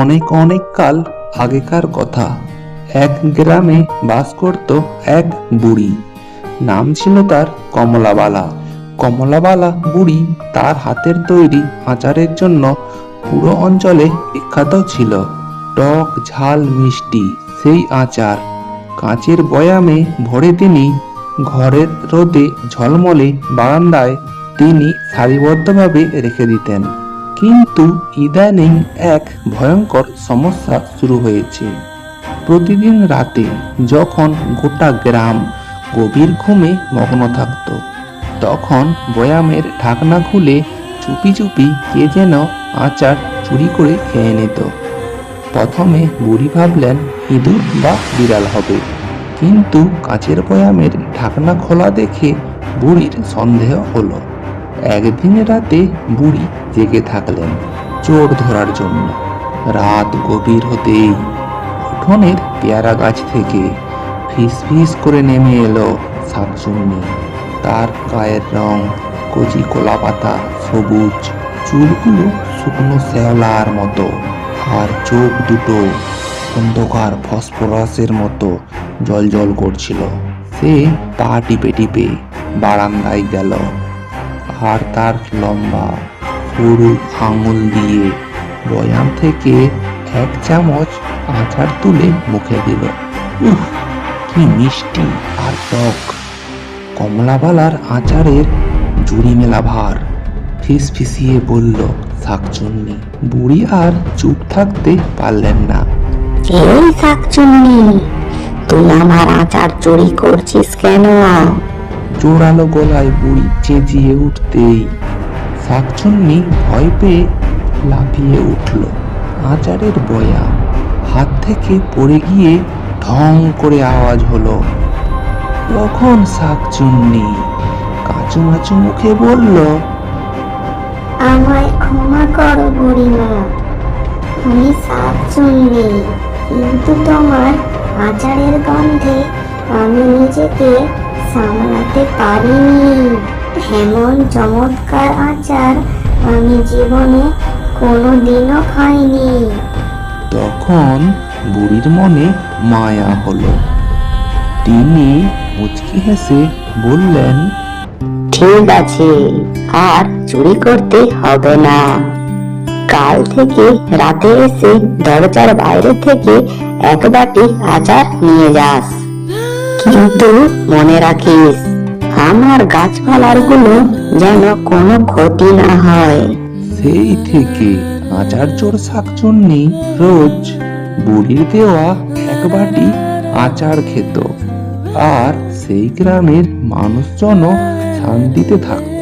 অনেক অনেক কাল আগেকার কথা। এক গ্রামে বাস করত এক বুড়ি। নাম ছিল তার কমলাবালা। কমলাবালা বুড়ি তার হাতের তৈরি আচারের জন্য পুরো অঞ্চলে বিখ্যাত ছিল। টক ঝাল মিষ্টি সেই আচার কাঁচের বয়ামে ভরে তিনি ঘরের রোদে ঝলমলে বারান্দায় তিনি সারিবদ্ধভাবে রেখে দিতেন। কিন্তু ইদানিং এক ভয়ঙ্কর সমস্যা শুরু হয়েছে। প্রতিদিন রাতে যখন গোটা গ্রাম গভীর ঘুমে মগ্ন থাকত, তখন বয়ামের ঢাকনা খুলে চুপি চুপি কে যেন আচার চুরি করে খেয়ে নিত। প্রথমে বুড়ি ভাবলেন ইঁদুর বা বিড়াল হবে, কিন্তু কাঁচের বয়ামের ঢাকনা খোলা দেখে বুড়ির সন্দেহ হলো। একদিন রাতে বুড়ি জেগে থাকলেন চোর ধরার জন্য। রাত গভীর হতেই উঠোনের পেয়ারা গাছ থেকে ফিস ফিস করে নেমে এলো শাকচুন্নি। তার গায়ের রং কচি কলা পাতা সবুজ, চুলগুলো শুকনো শ্যাওলার মতো, আর চোখ দুটো অন্ধকার ফসফরাসের মতো জল করছিল। সে পা টিপে টিপে বারান্দায় গেল, আর তার লম্বা সরু আঙুল দিয়ে বয়াম থেকে এক চামচ আচার তুলে মুখে দিল। উহ, কি মিষ্টি আর টক! কমলাবালার আচারের জুড়ি মেলা ভার। ফিসফিসিয়ে বলল শাকচুন্নি। বুড়ি আর চুপ থাকতে পারলেন না। এই শাকচুন্নি, তুই আমার আচার চুরি করছিস কেন? জোরালো গলায় বুড়ি চেঁচিয়ে উঠতেই শাকচুন্নি ভয় পেয়ে লাফিয়ে উঠল। আচারের বয়াম হাত থেকে পড়ে গিয়ে ঢং করে আওয়াজ হলো। তখন শাকচুন্নি কাঁচুমাচু মুখে বলল, আমায় ক্ষমা করো বুড়িমা, আমি শাকচুন্নি, কিন্তু তোমার আচারের গন্ধে আমি নিজেকে সামলাতে পারিনি। এমন চমৎকার আচার আমি জীবনে কোনোদিনও খাইনি। তখন বুড়ির মনে মায়া হলো। তিনি মুচকি হেসে বললেন, ঠিক আছে, আর চুরি করতে হবে না। কাল থেকে রাতে এসে দরজার বাইরে থেকে এক বাটি আচার নিয়ে যাস, কিন্তু মনে রাখিস আমার গাছপালার গুলো যেন কোনো ক্ষতি না হয়। সেই থেকে আচার চোর শাকচুন্নি রোজ বুড়ির দেওয়া এক বাটি আচার খেত, আর সেই গ্রামের মানুষজন শান্তিতে থাকত।